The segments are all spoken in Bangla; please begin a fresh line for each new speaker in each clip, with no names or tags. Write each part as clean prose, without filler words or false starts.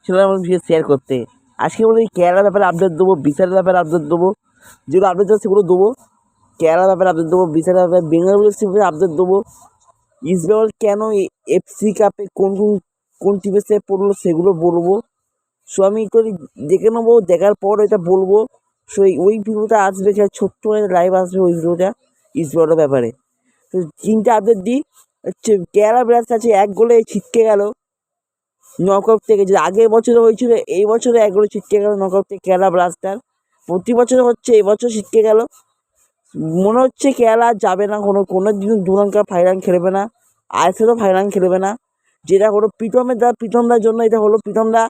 সেটা আমার ভিডিও শেয়ার করতে। আজকে বলে কেরালার ব্যাপারে আপডেট দেবো, বিশালের ব্যাপারে আপডেট দেবো, যেগুলো আপডেট দেবো সেগুলো দেবো। কেরালার ব্যাপারে আপডেট দেবো, বিশালের ব্যাপারে, বেঙ্গল ব্যাপারে আপডেট দেবো। ইস্টবেঙ্গল কেন এফসি কাপে কোন কোন কোন টিমের সাথে পড়লো সেগুলো বলবো। সো আমি একটু দেখে নেবো, দেখার পর এটা বলবো। সো ওই ভিডিওটা আসবে, ছোট্ট লাইভ আসবে ওই ভিডিওটা ইস্টবেঙ্গলের ব্যাপারে। তো তিনটে আপডেট দিই হচ্ছে, কেরালা ব্লাস্টার্স আছে 1 গোলে ছিটকে গেল নকআউট থেকে। যে আগের বছরে হয়েছিল, এই বছরে 1 গোলে ছিটকে গেল নকআউট থেকে কেরালা ব্লাস্টার। প্রতি বছর হচ্ছে, এই বছর ছিটকে গেল। মনে হচ্ছে কেরালা যাবে না, কোনো দিন দুরাঙ্কার ফাইনাল খেলবে না, আইএসএলও ফাইনাল খেলবে না। যেটা হলো প্রীতমদার জন্য এটা হলো। প্রীতমদা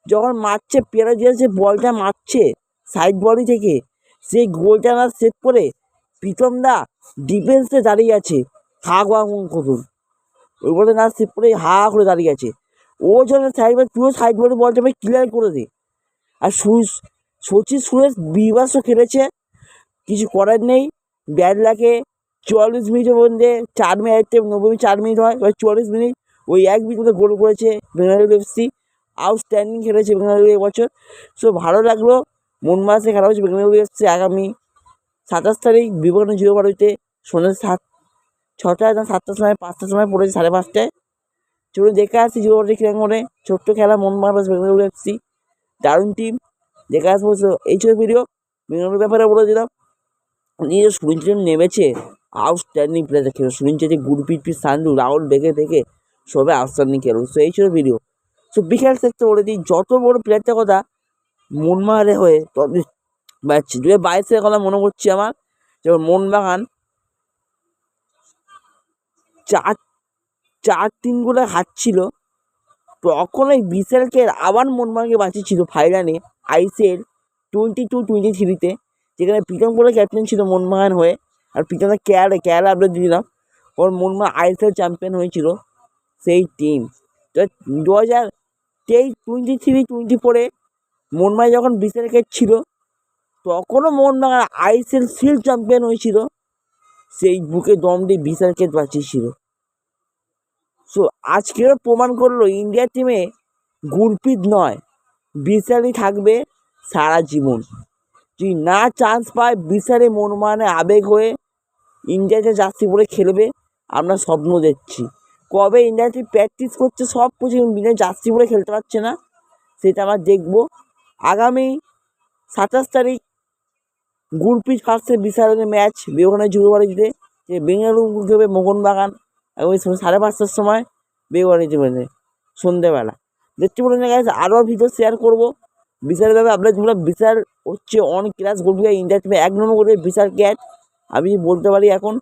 যখন মারছে, পেয়ারা দিয়ে যে বলটা মারছে সাইড বডি থেকে, সেই গোলটা না সেভ করে প্রীতমদা ডিফেন্সে দাঁড়িয়ে আছে, হা করুন, ওই বলে না সেভ করে হা করে দাঁড়িয়ে আছে। ও যখন সাইড বল, তুইও সাইড বডি বলটা ক্লিয়ার করে দে। আর সচিন সুরেশ বিভাস খেলেছে, কিছু করার নেই। ব্যাট লাগে 44 মিনিটের মধ্যে 4 মিনিট, 90 4 মিনিট হয়, এবার 44 মিনিট ওই 1 মিনিট গোল করেছে বেঙ্গালুরু এফসি। আউটস্ট্যান্ডিং খেলেছে বেঙ্গালুরু এবছর। সো ভালো লাগলো। মন মাসে খেলা হচ্ছে বেঙ্গালুরু এফসি আগামী 27 তারিখ বিবেকানন্দ জিরো বারোতে সন্ধ্যে 6টায় না 7টার সময়, 5টার সময় পড়েছে, 5:30টায়। চলুন দেখে আসছি জিরো বারোতে কিরকম করে। ছোট্ট খেলা, মন মাস বেঙ্গালুরু এফসি দারুণ টিম, দেখে আসবো। এই ছিল ভিডিও, বেঙ্গালুরুর ব্যাপারে বলে দিলাম। নিজে সুনীল ছেত্রী নেমেছে, আউটস্ট্যান্ডিং প্লেয়ার খেলো সুনীল ছেত্রী, গুরপ্রীত সান্ধু, রাহুল বেগে থেকে সবাই আউটস্ট্যান্ডিং খেলো। সো এই ছিল ভিডিও। সো বিকেল সেক্টর বলে দিই, যত বড় প্লেয়ারটার কথা মনমাহারে হয়ে তত বাড়ছে। 2022-এর কথা মনে করছি আমার, যখন মোহনবাগান 4-3 গোলে হারছিল, তখন ওই বিশালকে আবার মোহনবাগানকে বাঁচিয়েছিল ফাইনালে আইসিএল 22-23-তে, যেখানে প্রীতম বলে ক্যাপ্টেন ছিল মোহনবাগান হয়ে। আর প্রীতমটা কেরালা আপডেট দিয়েছিলাম, ওর মোহনবাগান আইসিএল চ্যাম্পিয়ন হয়েছিল সেই টিম। তো 2023-24-এ মোহনবাগান যখন বিশালকে ছিল, তখনও মোহনবাগান আইসিএল শিল্ড চ্যাম্পিয়ন হয়েছিল, সেই বুকে দম দিয়ে বিশালকে বাঁচিয়েছিল। সো আজকেও প্রমাণ করলো ইন্ডিয়া টিমে গুরপ্রীত নয়, বিশালই থাকবে সারা জীবন। যদি না চান্স পায়, বিশালে মনমানে আবেগ হয়ে ইন্ডিয়াতে জার্সি পরে খেলবে, আমরা স্বপ্ন দেখছি। কবে ইন্ডিয়া টিম প্র্যাকটিস করছে সব কিছু, বিনা জার্সি পরে খেলতে পারছে না, সেটা আমরা দেখবো আগামী 27 তারিখ। গুরপ্রীত ফার্স্টে বিশালের ম্যাচ বিবেকানন্দ যুবভারতীতে, যে বেঙ্গালুরু খেলবে মোহনবাগান ওই 5:30টার সময় বেঙ্গলি মানে সন্ধ্যেবেলা। দেখতে বলুন গাইস, আরও ভিডিও শেয়ার করবো বিশাল ব্যাপারে। আপনার তোমরা বিশাল হচ্ছে অন ক্লাস গোলকিপার ইন্ডিয়া টিমে 1 নম্বর করে বিশাল ক্যাচ, আমি বলতে পারি এখন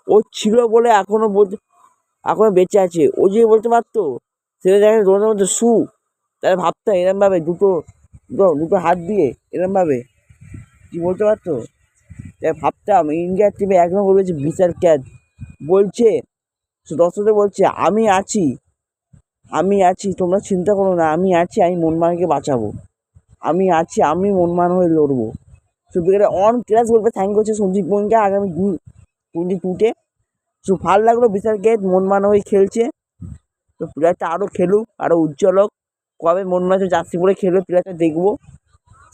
ও ছিল বলে এখনও বেঁচে আছে। ও যদি বলতে পারতো, সেটা দেখা দৌড়ানোর মধ্যে তাহলে ভাবতাম এরমভাবে দুটো হাত দিয়ে এরমভাবে কি বলতে পারতো, তাই ভাবতাম ইন্ডিয়ার টিমে 1 নম্বর করেছে বিশাল ক্যাচ। বলছে দর্শকদের বলছে, আমি আছি, তোমরা চিন্তা করো না, আমি আছি, আমি মোহনবাগানকে বাঁচাবো, আমি আছি, আমি মোহনবাগান হয়ে লড়বো। সো বিকেলে অন ক্লাস বলবে থ্যাংক করছে সঞ্জীব মোহনকে আগামী 22-তে। সো ভালো লাগলো, বিশাল ক্যাচ মোহনবাগান হয়ে খেলছে। তো প্লেয়ারটা আরও খেলুক, আরও উজ্জ্বল হোক। কবে মোহনবাগান জার্সি পরে খেলবে প্লেয়ারটা দেখবো।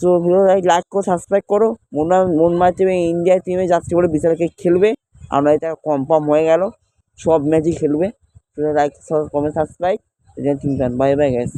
সো ভিডিও লাইক করো, সাবস্ক্রাইব করো। মোহনবাগান টিমে ইন্ডিয়া টিমে জার্সি পরে বিশালকে খেলবে, আমরা এটা কনফার্ম হয়ে গেল, সব ম্যাচই খেলবে। Like, comment, subscribe. Bye bye guys.